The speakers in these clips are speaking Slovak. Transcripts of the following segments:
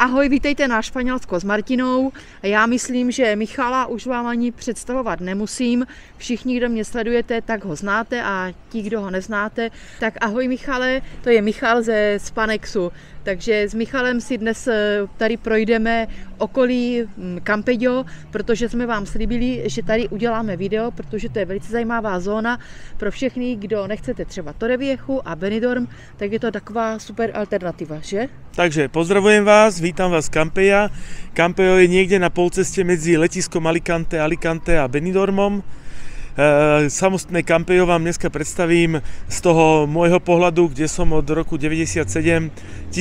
Ahoj, vítejte na Španělsko s Martinou. Já myslím, že Michala už vám ani představovat nemusím. Všichni, kdo mě sledujete, tak ho znáte a ti, kdo ho neznáte, tak ahoj Michale, to je Michal ze Spanexu. Takže s Michalem si dnes tady projdeme okolí Campello, protože jsme vám slíbili, že tady uděláme video, protože to je velice zajímavá zóna pro všechny, kdo nechcete třeba Torrevieju a Benidorm, tak je to taková super alternativa, že? Takže pozdravujem vás, vítam vás z Campella. Campello je niekde na polceste medzi letiskom Alicante a Benidormom. Samotné Campello vám dneska predstavím z toho môjho pohľadu, kde som od roku 1997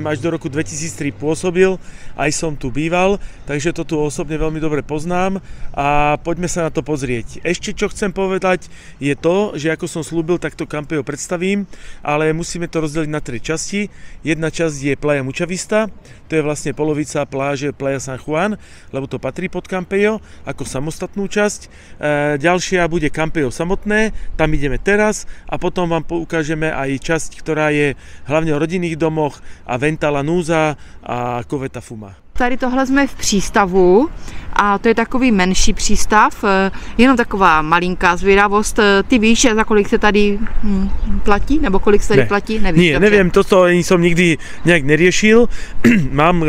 až do roku 2003 pôsobil, aj som tu býval, takže to tu osobne veľmi dobre poznám a poďme sa na to pozrieť. Ešte čo chcem povedať je to, že ako som slúbil, tak to Campello predstavím, ale musíme to rozdeliť na tri časti. Jedna časť je Playa Mucha Vista, to je vlastne polovica pláže Playa San Juan, lebo to patrí pod Campello ako samostatnú časť. Ďalšia bude Campello samotné, tam ideme teraz a potom vám ukážeme aj časť, ktorá je hlavne o rodinných domoch a Venta Lanuza a Coveta Fuma. Tady tohle jsme v přístavu a to je takový menší přístav, jenom taková malinká zvědavost. Ty víš, za kolik se tady platí, nebo kolik se tady platí? Nevíš, nie, neviem, toto som nikdy nejak neriešil. Mám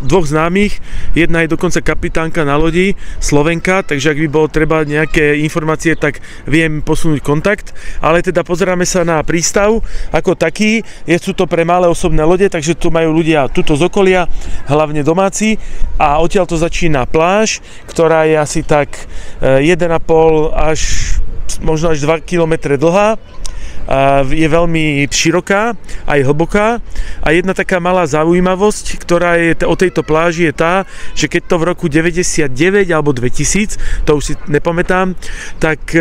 dvoch známych, jedna je dokonca kapitánka na lodi, Slovenka, takže ak by bolo treba nejaké informácie, tak viem posunúť kontakt, ale teda pozeráme sa na prístav ako taký, sú to pre malé osobné lode, takže tu majú ľudia tuto z okolia, hlavne doma a odtiaľ to začína pláž, ktorá je asi tak 1,5 až možno až 2 km dlhá. Je veľmi široká, aj hlboká a jedna taká malá zaujímavosť, ktorá je o tejto pláži je tá, že keď to v roku 99 alebo 2000, to už si nepamätám, tak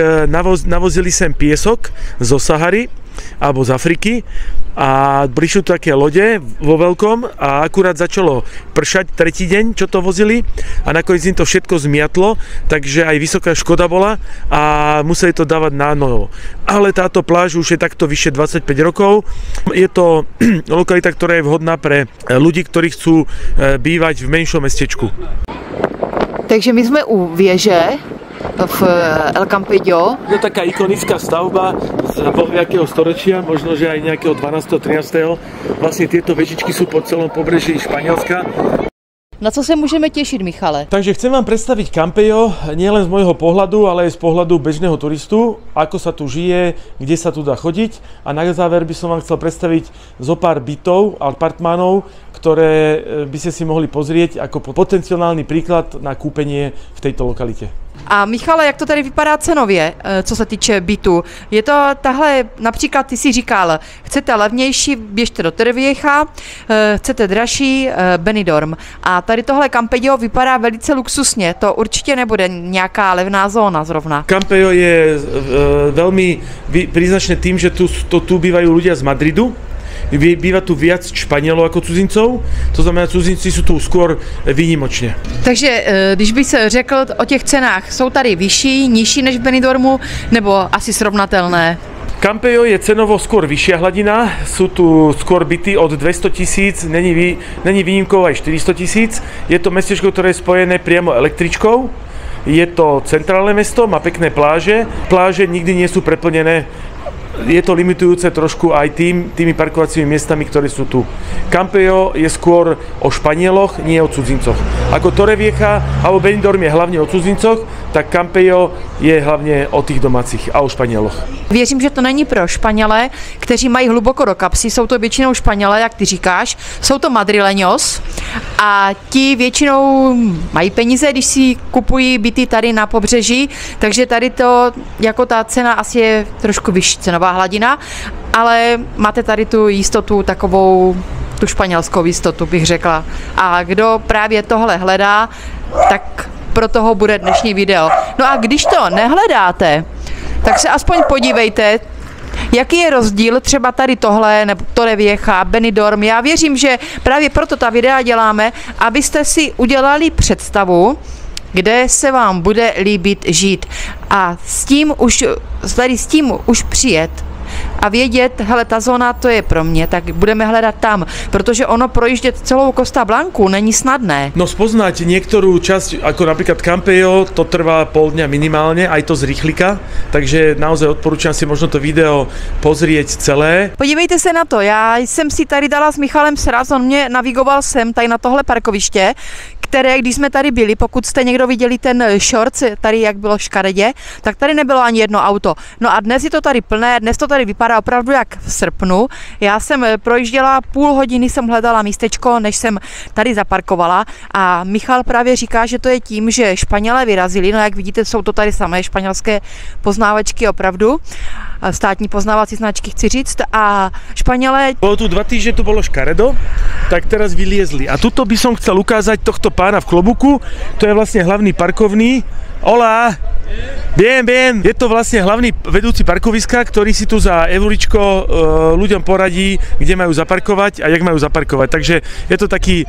navozili sem piesok zo Sahary alebo z Afriky a prišli tu také lode vo veľkom a akurát začalo pršať tretí deň, čo to vozili a nakoniec im to všetko zmiatlo, takže aj vysoká škoda bola a museli to dávať na novo. Ale táto pláž už je takto vyše 25 rokov. Je to lokalita, ktorá je vhodná pre ľudí, ktorí chcú bývať v menšom mestečku. Takže my sme u věže v El Campello. Je to taká ikonická stavba z bohviakého storočia, možno že aj nejakého 12. 13. Vlastne tieto vežičky sú po celom pobreží Španielska. Na co se můžeme těšit, Michale? Takže chcem vám predstaviť Campello nielen z môjho pohľadu, ale aj z pohľadu bežného turistu, ako sa tu žije, kde sa tu dá chodiť. A na záver by som vám chcel predstaviť zo pár bytov, apartmánov, ktoré by ste si mohli pozrieť ako potenciálny príklad na kúpenie v tejto lokalite. A Michale, jak to tady vypadá cenově, co se týče bytu? Je to tahle, například ty si říkal, chcete levnější, běžte do Torrevieja, chcete dražší, Benidorm. A tady tohle Campello vypadá velice luxusně, to určitě nebude nějaká levná zóna zrovna. Campello je veľmi príznačné tým, že tu bývajú ľudia z Madridu. Býva tu viac Španělů jako cudzincov, to znamená, cudzinci jsou tu skôr výnimočně. Takže když bych se řekl o těch cenách, jsou tady vyšší, nižší než v Benidormu, nebo asi srovnatelné? Campello je cenovo skôr vyššia hladina, sú tu skôr byty od 200 000, není výnimkou aj 400 000. Je to mestečko, ktoré je spojené priamo električkou. Je to centrálne mesto, má pekné pláže. Pláže nikdy nie sú preplnené. Je to limitujúce trošku aj tými parkovacími miestami, ktoré sú tu. Campello je skôr o Španieloch, nie o cudzincoch. Ako Torrevieja alebo Benidorm je hlavne o cudzincoch, tak Campello je hlavně o těch domácích a o Španěloch. Věřím, že to není pro Španěle, kteří mají hluboko do kapsy, jsou to většinou Španělé, jak ty říkáš, jsou to madrileños a ti většinou mají peníze, když si kupují byty tady na pobřeží, takže tady to, jako ta cena asi je trošku vyšší cenová hladina, ale máte tady tu jistotu takovou, tu španělskou jistotu bych řekla. A kdo právě tohle hledá, tak pro toho bude dnešní video. No a když to nehledáte, tak se aspoň podívejte, jaký je rozdíl třeba tady tohle, nebo Torrevieja, Benidorm. Já věřím, že právě proto ta videa děláme, abyste si udělali představu, kde se vám bude líbit žít. A s tím už přijet a vědět, hele, ta zóna to je pro mě, tak budeme hledat tam, protože ono projíždět celou Costa Blancu není snadné. No spoznať niektorú časť, ako napríklad Campello, to trvá pol dňa minimálne, aj to z rýchlika, takže naozaj odporúčam si možno to video pozrieť celé. Podívejte se na to, já jsem si tady dala s Michalem sraz, on mě navigoval sem tady na tohle parkoviště, které, když jsme tady byli, pokud jste někdo viděli ten shorts, tady jak bylo škaredě, tak tady nebylo ani jedno auto. No a dnes je to tady plné, dnes to tady vypadá opravdu jak v srpnu. Já jsem projížděla půl hodiny, jsem hledala místečko, než jsem tady zaparkovala a Michal právě říká, že to je tím, že Španělé vyrazili, no jak vidíte, jsou to tady samé španělské poznávačky opravdu, státní poznávací značky chci říct a Španělé... Bolo tu 2 týždne, tu bolo škaredo, tak teraz vyliezli. A tuto by som chcel ukázať tohto pána v klobuku, to je vlastne hlavný parkovný. Hola! Bien. Je to vlastne hlavný vedúci parkoviska, ktorý si tu za euričko ľuďom poradí, kde majú zaparkovať a jak majú zaparkovať. Takže je to taký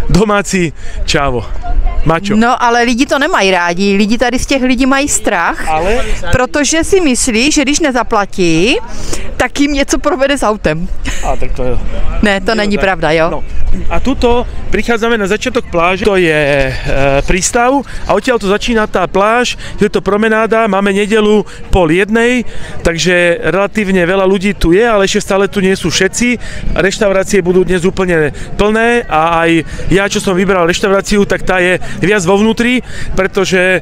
domáci čávo. Mačo. No, ale lidi to nemají rádi. Lidi tady z těch lidí mají strach, protože si myslí, že když nezaplatí, tak jim něco provede s autem. A tak to je... Ne, to není pravda, jo? No. A tuto prichádzame na začiatok pláže, to je prístav a odtiaľ to začína tá pláž, je to promenáda, máme nedeľu 12:30, takže relatívne veľa ľudí tu je, ale ešte stále tu nie sú všetci. Reštaurácie budú dnes úplne plné a aj ja, čo som vybral reštauráciu, tak tá je viac vo vnútri, pretože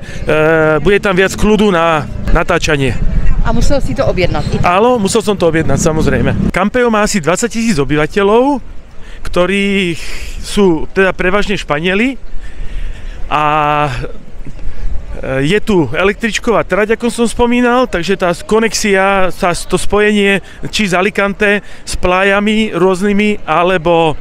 bude tam viac kľudu na natáčanie. A musel si to objednat? Áno, musel som to objednať, samozrejme. Campello má asi 20 000 obyvateľov, ktorí sú teda prevažne Španieli a je tu električková trať, ako som spomínal, takže tá konexia, to spojenie či z Alicante s plájami rôznymi, alebo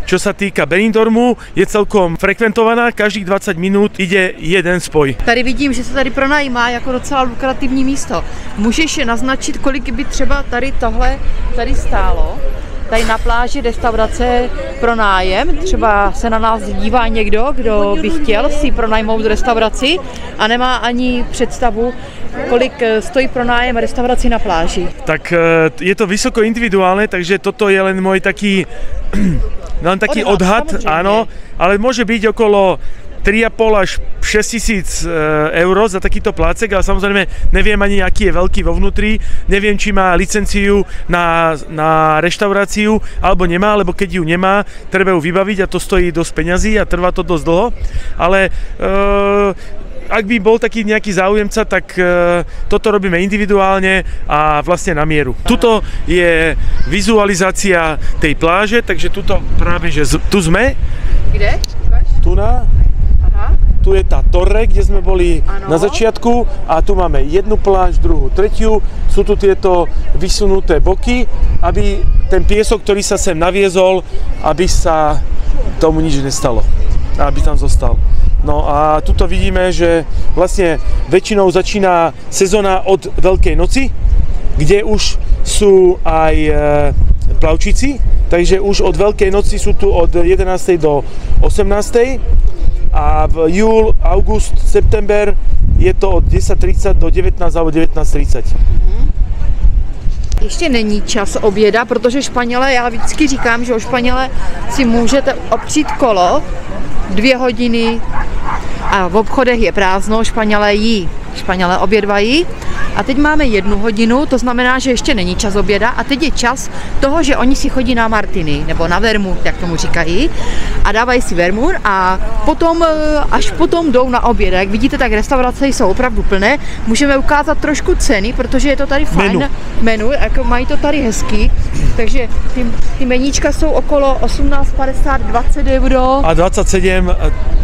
čo sa týka Benidormu, je celkom frekventovaná, každých 20 minút ide jeden spoj. Tady vidím, že se tady pronajímá jako docela lukrativní místo. Můžeš naznačit, kolik by třeba tady tohle tady stálo? Tady na pláži restaurace pro nájem, třeba se na nás dívá někdo, kdo by chtěl si pronajmout restauraci a nemá ani představu, kolik stojí pronájem restauraci na pláži. Tak je to vysoko individuálne, takže toto je len môj taký odhad, áno, ale môže byť okolo 3,5 až 6 tisíc eur za takýto plácek, ale samozrejme neviem ani, aký je veľký vo vnútri, neviem, či má licenciu na reštauráciu, alebo nemá, lebo keď ju nemá, treba ju vybaviť a to stojí dosť peňazí a trvá to dosť dlho, ale ak by bol taký nejaký záujemca, tak toto robíme individuálne a vlastne na mieru. Tuto je vizualizácia tej pláže, takže tuto práve, že tu sme. Kde? Tu na... Tu je tá torre, kde sme boli na začiatku a tu máme jednu pláž, druhú, tretiu. Sú tu tieto vysunuté boky, aby ten piesok, ktorý sa sem naviezol, aby sa tomu nič nestalo, aby tam zostal. No a tuto vidíme, že vlastne väčšinou začína sezóna od Veľkej noci, kde už sú aj plavčíci, takže už od Veľkej noci sú tu od 11. do 18. A v júl, august, september je to od 10:30 do 19 alebo 19:30. Ještě není čas oběda, protože Španělé, já vždycky říkám, že o Španěle si můžete opřít kolo 2 hodiny a v obchodech je prázdno, Španělé jí, Španělé obědvají. A teď máme 1 hodinu, to znamená, že ještě není čas oběda a teď je čas toho, že oni si chodí na Martiny, nebo na vermut, jak tomu říkají, a dávají si vermut a potom, až potom jdou na oběd. Jak vidíte, tak restaurace jsou opravdu plné. Můžeme ukázat trošku ceny, protože je to tady fajn menu, jako mají to tady hezký, takže ty meníčka jsou okolo 18,50, 20 euro. A 27,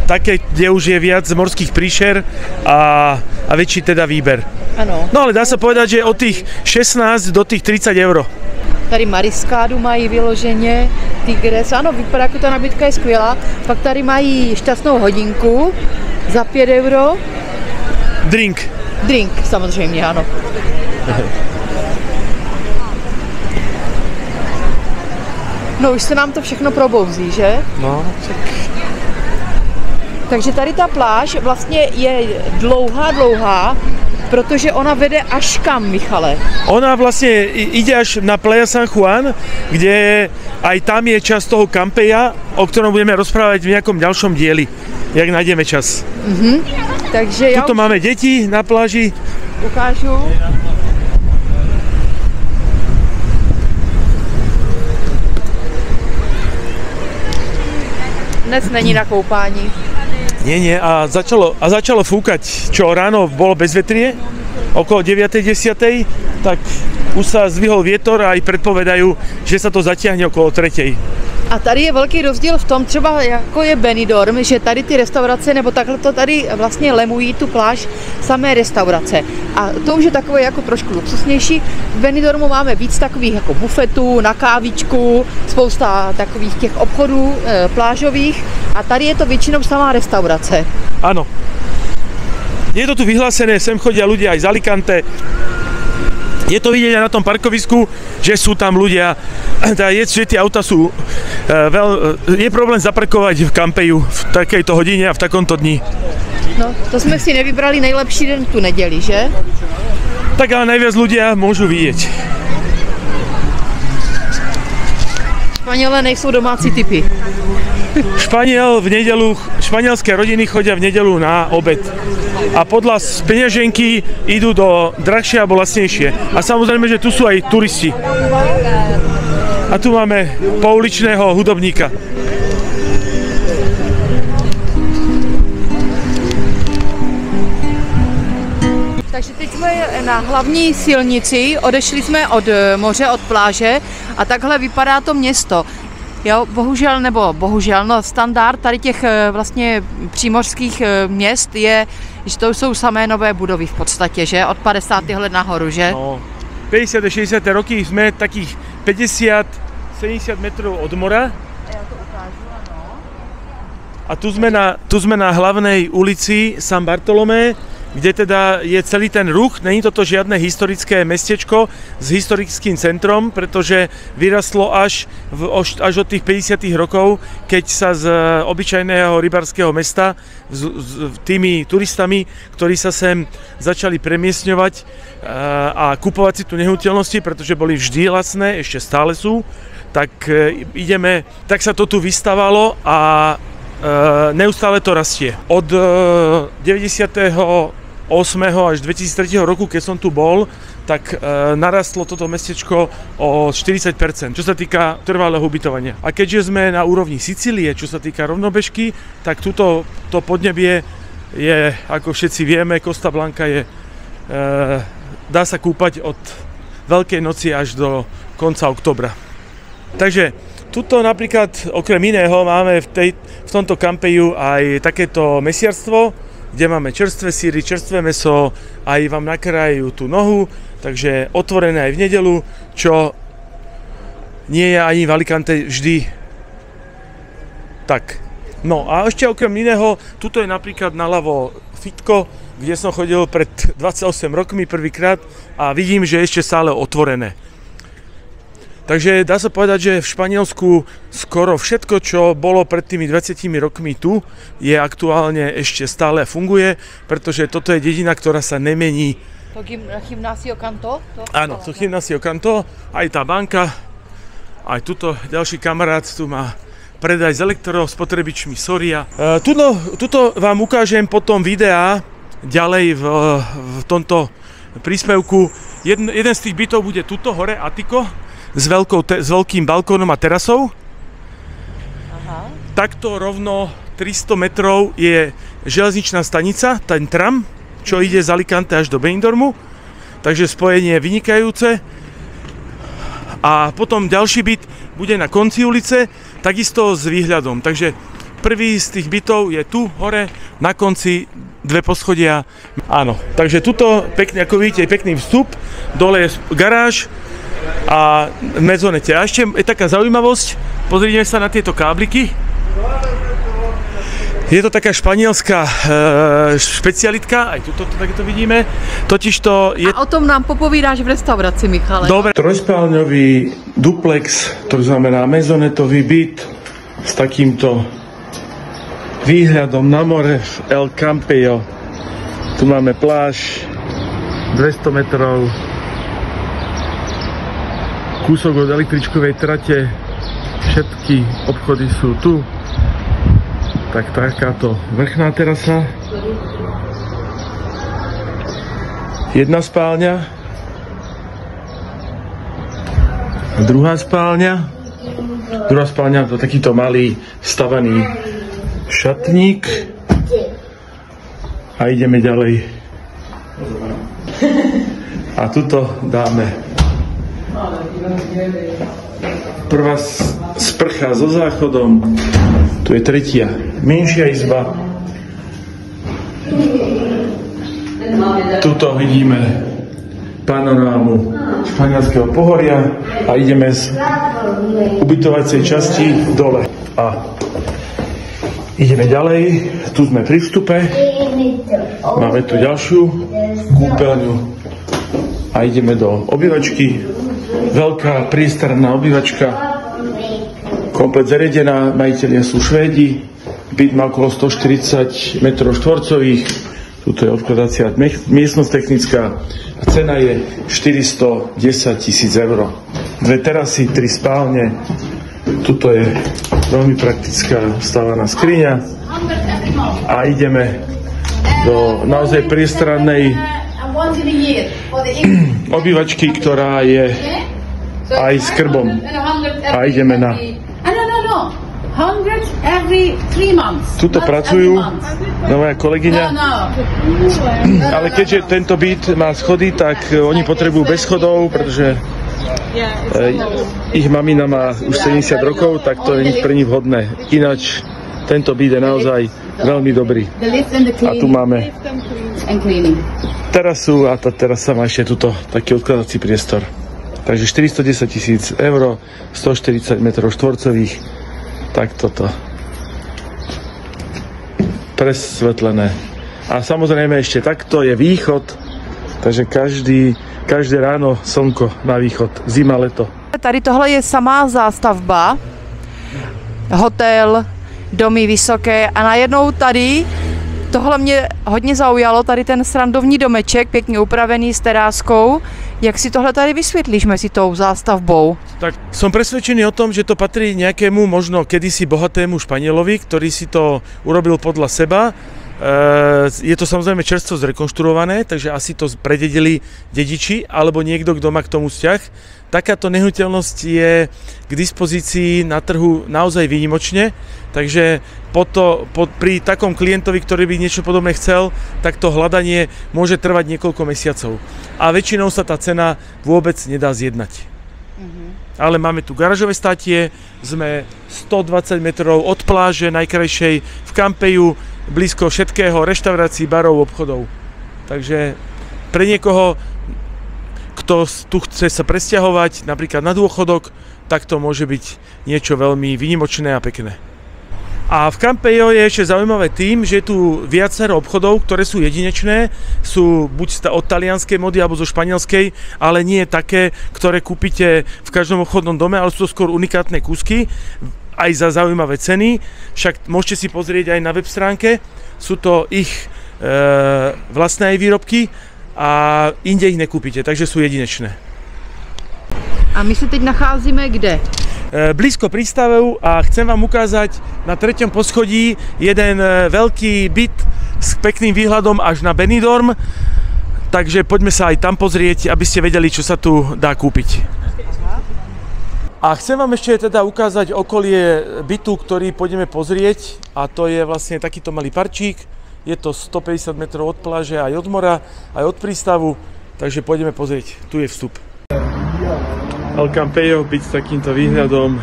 také, kde už je viac morských príšer a väčší teda výber. Ano. No ale dá sa povedať, že od tých 16 do tých 30 euro. Tady mariskádu mají vyloženě, tigres, ano, vypadá jako ta nabídka je skvělá. Pak tady mají šťastnou hodinku za 5 euro. Drink. Drink, samozřejmě, ano. No už se nám to všechno probouzí, že? No, tak... Takže tady ta pláž vlastně je dlouhá, Protože ona vede až kam, Michale? Ona vlastne ide až na Playa San Juan, kde aj tam je časť toho Campeja, o ktorom budeme rozprávať v nejakom ďalšom dieli, jak nájdeme čas. Takže Tuto máme deti na pláži. Ukážu. Dnes není na koupání. Nie, a začalo fúkať, čo ráno bolo bezvetrie, okolo 9:10, tak už sa zdvihol vietor a aj predpovedajú, že sa to zatiahne okolo 3:00. A tady je velký rozdíl v tom, třeba jako je Benidorm, že tady ty restaurace, nebo takhle to tady vlastně lemují tu pláž samé restaurace. A to už je takové jako trošku luxusnější. V Benidormu máme víc takových jako bufetů, na kávičku, spousta takových těch obchodů plážových a tady je to většinou samá restaurace. Áno. Je to tu vyhlásené, sem chodia ľudia aj z Alicante. Je to vidieť na tom parkovisku, že sú tam ľudia, že tie auta sú je problém zaparkovať v Campeju v takejto hodine a v takomto dni. No, to jsme si nevybrali nejlepší den tu neděli, že? Tak ale najviac ľudia môžu vidieť. Španělé nejsou domácí typy. Španielské rodiny chodia v nedeľu na obed. A podľa peňaženky idú do drahšie alebo lacnejšie. A samozrejme, že tu sú aj turisti. A tu máme pouličného hudobníka. Takže teď jsme na hlavní silnici, odešli jsme od moře, od pláže a takhle vypadá to město. Jo, bohužel, no standard tady těch vlastně přímořských měst je, že to jsou samé nové budovy v podstatě, že? Od 50. let nahoru, že? No, 50. a 60. roky jsme takých 50-70 metrov od mora. Já to ukážu, ano. A tu sme na hlavnej ulici San Bartolomé, kde teda je celý ten ruch. Není toto žiadne historické mestečko s historickým centrom, pretože vyrastlo až od tých 50. rokov, keď sa z obyčajného rybárskeho mesta s tými turistami, ktorí sa sem začali premiestňovať a kupovať si tu nehnuteľnosti, pretože boli vždy lacné, ešte stále sú, tak tak sa to tu vystavalo a neustále to rastie. Od 98. až 2003. roku, keď som tu bol, tak narastlo toto mestečko o 40%, čo sa týka trvalého ubytovania. A keďže sme na úrovni Sicílie, čo sa týka rovnobežky, tak to podnebie je, ako všetci vieme, Costa Blanca dá sa kúpať od Veľkej noci až do konca októbra. Takže tuto napríklad okrem iného máme v tomto Campeju aj takéto mesiarstvo, kde máme čerstvé síry, čerstvé mäso, aj vám nakrájajú tú nohu, takže otvorené aj v nedeľu, čo nie je ani v Alicante vždy tak. No a ešte okrem iného, tuto je napríklad naľavo fitko, kde som chodil pred 28 rokmi prvýkrát a vidím, že je ešte stále otvorené. Takže dá sa povedať, že v Španielsku skoro všetko, čo bolo pred tými 20 rokmi tu, je aktuálne ešte stále funguje, pretože toto je dedina, ktorá sa nemení. To Gimnásio Canto? Áno, to Gimnásio Canto, aj tá banka, aj tuto ďalší kamarát tu má predaj s elektrospotrebičmi Soria. Tuto vám ukážem potom videá ďalej v tomto príspevku. Jeden z tých bytov bude tuto hore, Atiko, s veľkým balkónom a terasou. Aha. Takto rovno 300 metrov je železničná stanica, ten tram, čo ide z Alicante až do Benidormu. Takže spojenie je vynikajúce. A potom ďalší byt bude na konci ulice, takisto s výhľadom. Takže prvý z tých bytov je tu hore, na konci 2 poschodia. Áno, takže tuto pekne, ako vidíte, je pekný vstup, dole je garáž a medzonete. A ešte je taká zaujímavosť, pozrite sa na tieto kábliky. Je to taká španielská špecialitka, aj tuto takto vidíme. Totižto je... A o tom nám popovídáš v restauraci, Michale. Dobre. Trojspálňový duplex, to znamená mezonetový byt s takýmto výhľadom na more v El Campejo. Tu máme pláž 200 metrov, kúsok od električkovej trate, všetky obchody sú tu. Tak takáto vrchná terasa. Jedna spálňa. Druhá spálňa. Druhá spálňa to takýto malý stavaný šatník. A ideme ďalej. A tuto dáme prvá sprcha so záchodom, tu je tretia, menšia izba. Tuto vidíme panorámu Španielského pohoria a ideme z ubytovacej časti dole. A ideme ďalej, tu sme pri vstupe, máme tu ďalšiu kúpeľňu a ideme do obývačky. Veľká priestranná obývačka, komplet zariadená, majitelia sú Švédi, byt má okolo 140 m2, tuto je odkladacia miestnosť technická a cena je 410 000 eur. 2 terasy, 3 spálne, tuto je veľmi praktická stávaná skriňa a ideme do naozaj priestrannej obývačky, ktorá je aj s krbom. A ideme na... Tuto pracujú moja kolegyňa. Ale keďže tento byt má schody, tak oni potrebujú bez schodov, pretože ich mamina má už 70 rokov, tak to je pre nich vhodné. Ináč tento byt je naozaj veľmi dobrý. A tu máme terasu a tá terasa má ešte tuto taký odkladací priestor. Takže 410 000 eur, 140 m2, tak toto. Presvetlené. A samozrejme ešte takto je východ, takže každé ráno slnko na východ, zima, leto. Tady tohle je samá zástavba, hotel, domy vysoké a najednou tady tohle mě hodně zaujalo, tady ten srandovní domeček, pěkně upravený s teráskou. Jak si tohle tady vysvětlíš mezi tou zástavbou? Tak som presvedčený o tom, že to patrí nejakému možno kedysi bohatému Španielovi, ktorý si to urobil podľa seba. Je to samozrejme čerstvo zrekonštruované, takže asi to prededili dediči alebo niekto, kto má k tomu vzťah. Takáto nehnuteľnosť je k dispozícii na trhu naozaj výnimočne, takže pri takom klientovi, ktorý by niečo podobné chcel, tak to hľadanie môže trvať niekoľko mesiacov. A väčšinou sa tá cena vôbec nedá zjednať. Ale máme tu garážové státie, sme 120 metrov od pláže najkrajšej v Campeju, blízko všetkého, reštaurácií, barov, obchodov. Takže pre niekoho, kto tu chce sa presťahovať, napríklad na dôchodok, tak to môže byť niečo veľmi výnimočné a pekné. A v Campejo je ešte zaujímavé tým, že je tu viacero obchodov, ktoré sú jedinečné, sú buď od talianskej mody alebo zo španielskej, ale nie také, ktoré kúpite v každom obchodnom dome, ale sú to skôr unikátne kúsky, aj za zaujímavé ceny. Však môžete si pozrieť aj na web stránke, sú to ich vlastné výrobky a inde ich nekúpite, takže sú jedinečné. A my sa teď nacházíme kde? Blízko prístavu a chcem vám ukázať na 3. poschodí jeden veľký byt s pekným výhľadom až na Benidorm, takže poďme sa aj tam pozrieť, aby ste vedeli, čo sa tu dá kúpiť. A chcem vám ešte teda ukázať okolie bytu, ktorý pôjdeme pozrieť, a to je vlastne takýto malý parčík. Je to 150 metrov od pláže, aj od mora, aj od prístavu, takže pôjdeme pozrieť. Tu je vstup. El Campejo, byť s takýmto výhľadom.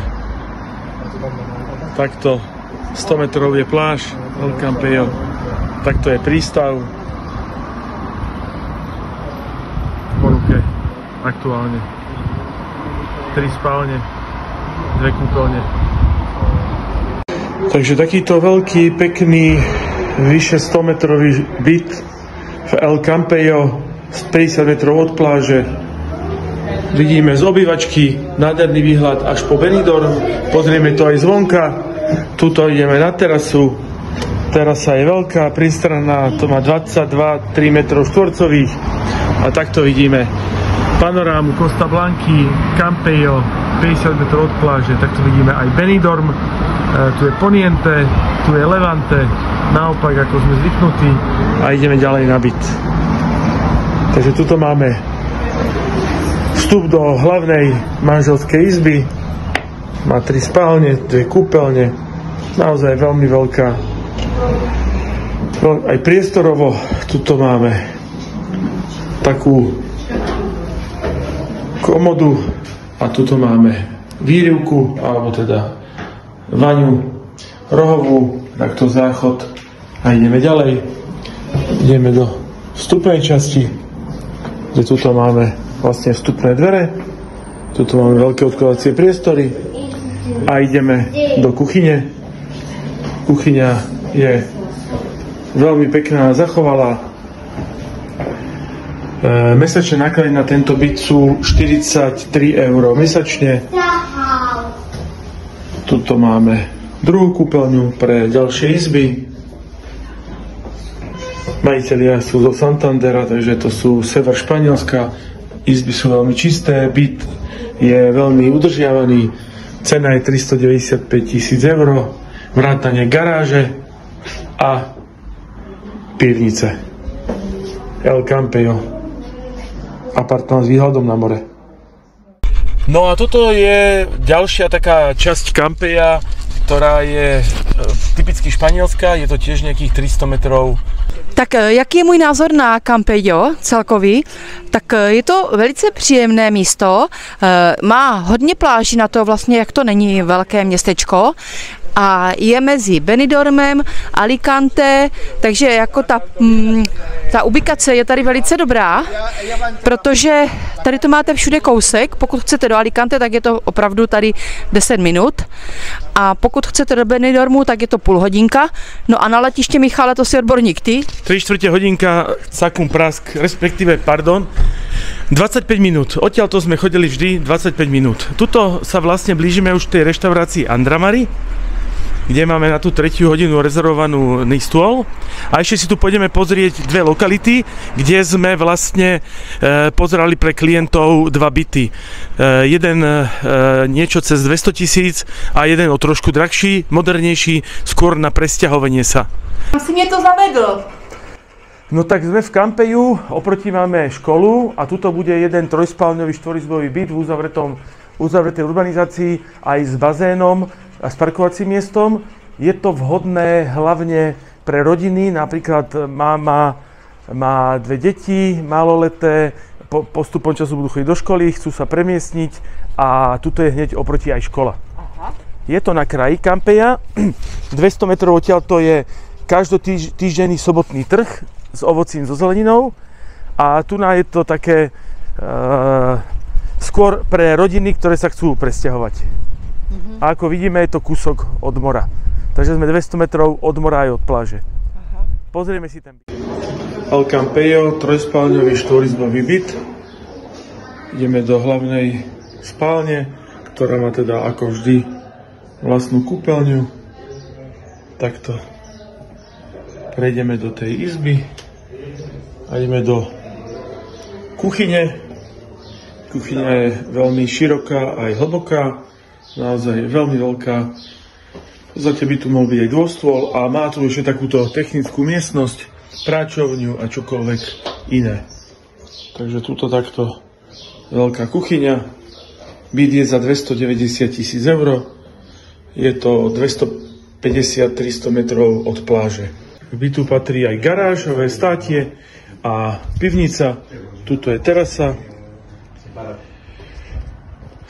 Takto 100 metrov je pláž El Campejo. Takto je prístav. Po ruke aktuálne. 3 spálne, 2 kúpeľne. Takže takýto veľký, pekný, vyše 100 metrový byt v El Campejo z 50 metrov od pláže. Vidíme z obývačky nádherný výhľad až po Benidorm. Pozrieme to aj zvonka. Tuto ideme na terasu. Terasa je veľká, priestranná, to má 22-3 metrov štvorcových. A takto vidíme panorámu Costa Blanky, Campello, 50 metrov od pláže. Takto vidíme aj Benidorm, tu je Poniente, tu je Levante, naopak ako sme zvyknutí, a ideme ďalej na byt. Takže tuto máme vstup do hlavnej manželskej izby. Má 3 spálne, 2 kúpeľne, naozaj veľmi veľká. Aj priestorovo tuto máme takú komodu a tuto máme výrivku, alebo teda vaňu rohovú, takto záchod, a ideme ďalej. Ideme do vstupnej časti, kde tuto máme vlastne vstupné dvere, tuto máme veľké odkladacie priestory a ideme do kuchyne. Kuchyňa je veľmi pekná, zachovalá. Mesačné náklady na tento byt sú 43 € mesačne. Tuto máme druhú kúpeľňu pre ďalšie izby. Majitelia sú zo Santandera, takže to sú sever Španielska. Izby sú veľmi čisté, byt je veľmi udržiavaný. Cena je 395 000 €, vrátane garáže a pivnice. El Campello, apartmán s výhľadom na more. No a toto je ďalšia taká časť Campella, ktorá je typicky španielská, je to tiež nejakých 300 metrov. Tak jaký je můj názor na Campello celkový? Tak je to velice příjemné místo, má hodně pláží na to vlastně, jak to není velké městečko. A je mezi Benidormem, Alicante, takže jako ta ubikace je tady velice dobrá, protože tady to máte všude kousek. Pokud chcete do Alicante, tak je to opravdu tady 10 minut, a pokud chcete do Benidormu, tak je to půl hodinka. No a na letiště, Michale, to si odborník ty. 3/4 hodinka Sakum Prask, respektíve, pardon, 25 minút. Odtiaľto sme chodili vždy 25 minút. Tuto sa vlastne blížime už tej reštaurácii Andramari, kde máme na tú 3. hodinu rezervovanú stôl. A ešte si tu pôjdeme pozrieť 2 lokality, kde sme vlastne pozerali pre klientov 2 byty. Jeden niečo cez 200 000 a jeden o trošku drahší, modernejší, skôr na presťahovanie sa. Tam si mne to zavedl. No tak sme v Campellu, oproti máme školu a tuto bude jeden 3-spálňový 4-izbový byt v uzavretej urbanizácii aj s bazénom a s parkovacím miestom. Je to vhodné hlavne pre rodiny, napríklad mama má 2 deti, maloleté, postupom času budú chodiť do školy, chcú sa premiestniť, a tuto je hneď oproti aj škola. Aha. Je to na kraji Campella, 200 metrov odtiaľ to je každotýždenný sobotný trh s ovocím, so zeleninou, a tu je to také skôr pre rodiny, ktoré sa chcú presťahovať. A ako vidíme, je to kúsok od mora. Takže sme 200 metrov od mora aj od pláže. Aha. Pozrieme si ten byt. El Campello, 3-spálňový 4-izbový byt. Ideme do hlavnej spálne, ktorá má teda ako vždy vlastnú kúpeľňu. Takto prejdeme do tej izby a ideme do kuchyne. Kuchyňa je veľmi široká aj hlboká. Naozaj veľmi veľká. V podstate by tu mohol byť aj dôstôl a má tu ešte takúto technickú miestnosť, práčovňu a čokoľvek iné. Takže tuto takto veľká kuchyňa. Byt je za 290 000 €. Je to 250-300 metrov od pláže. K bytu patrí aj garážové státie a pivnica. Tuto je terasa.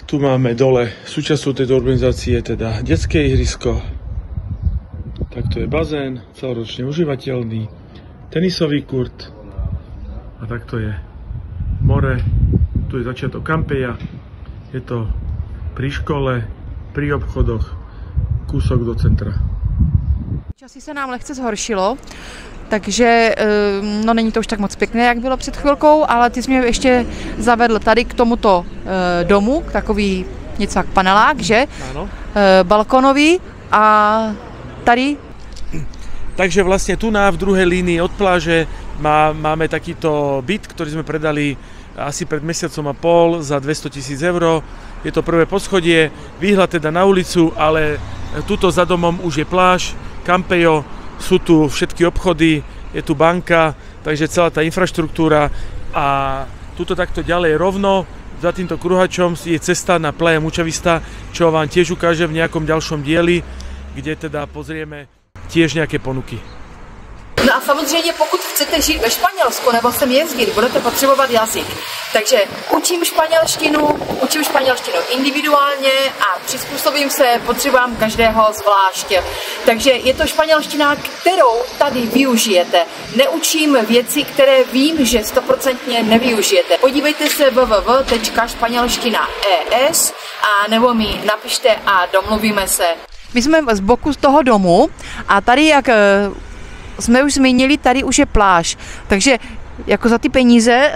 Tu máme dole súčasťou tejto urbanizácie teda detské ihrisko. Takto je bazén, celoročne užívateľný, tenisový kurt a takto je more. Tu je začiatok Campella, je to pri škole, pri obchodoch, kúsok do centra. Časy se nám lehce zhoršilo, takže no není to už tak moc pěkné, jak bylo před chvilkou, ale ty jsi mě ještě zavedl tady k tomuto domu, takový něco jak panelák, že? Áno. Balkonový, a tady. Takže vlastne tu v druhej línii od pláže máme takýto byt, ktorý sme predali asi pred mesiacom a pol za 200 000 eur. Je to prvé poschodie, výhľad teda na ulicu, ale tuto za domom už je pláž, Campejo, sú tu všetky obchody, je tu banka, takže celá tá infraštruktúra a tuto takto ďalej rovno za týmto kruhačom je cesta na Playa Mucha Vista, čo vám tiež ukážem v nejakom ďalšom dieli, kde teda pozrieme tiež nejaké ponuky. No a samozřejmě, pokud chcete žít ve Španělsku nebo sem jezdit, budete potřebovat jazyk. Takže učím španělštinu individuálně a přizpůsobím se potřebám každého zvlášť. Takže je to španělština, kterou tady využijete. Neučím věci, které vím, že 100% nevyužijete. Podívejte se www.španělština.es a nebo mi napište a domluvíme se. My jsme z boku z toho domu a tady, jak jsme už zmínili, tady už je pláž. Takže jako za ty peníze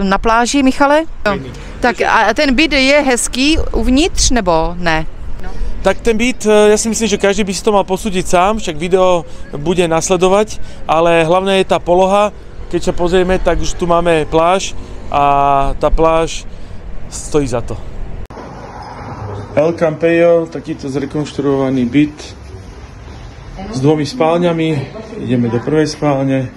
na pláži, Michale? No. Tak a ten byt je hezký uvnitř, nebo ne? No. Tak ten byt, ja si myslím, že každý by si to mal posúdiť sám, však video bude nasledovať, ale hlavne je tá poloha. Keď sa pozrieme, tak už tu máme pláž a tá pláž stojí za to. El Campejo, takýto zrekonštruovaný byt s 2 spálňami. Ideme do prvej spálne.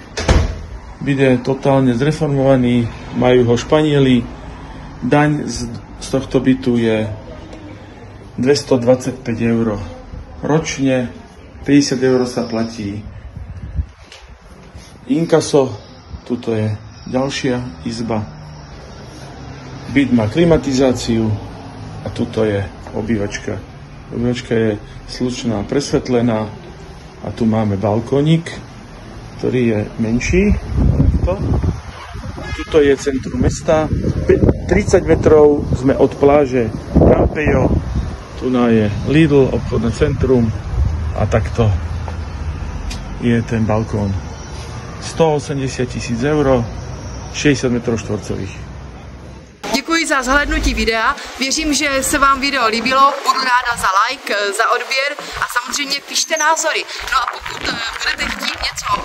Byt je totálne zreformovaný, majú ho Španieli. Daň z tohto bytu je 225 € ročne, 50 € sa platí inkaso. Tuto je ďalšia izba. Byt má klimatizáciu a tuto je obývačka. Obývačka je slučná, presvetlená a tu máme balkónik, ktorý je menší. Tuto je centrum mesta. 30 metrov sme od pláže Campejo. Tu je Lidl, obchodné centrum a takto je ten balkón. 180 000 €, 60 metrov štvorcových. Děkuji za zhlédnutí videa. Věřím, že se vám video líbilo. Budu ráda za like, za odběr a samozřejmě pište názory. No a pokud budete chtít něco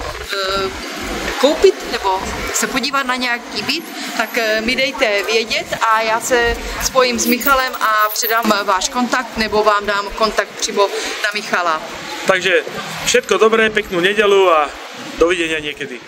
koupit nebo se podívat na nějaký byt, tak mi dejte vědět a já se spojím s Michalem a předám váš kontakt nebo vám dám kontakt přímo na Michala. Takže všetko dobré, peknú nedeľu a dovidenia niekedy.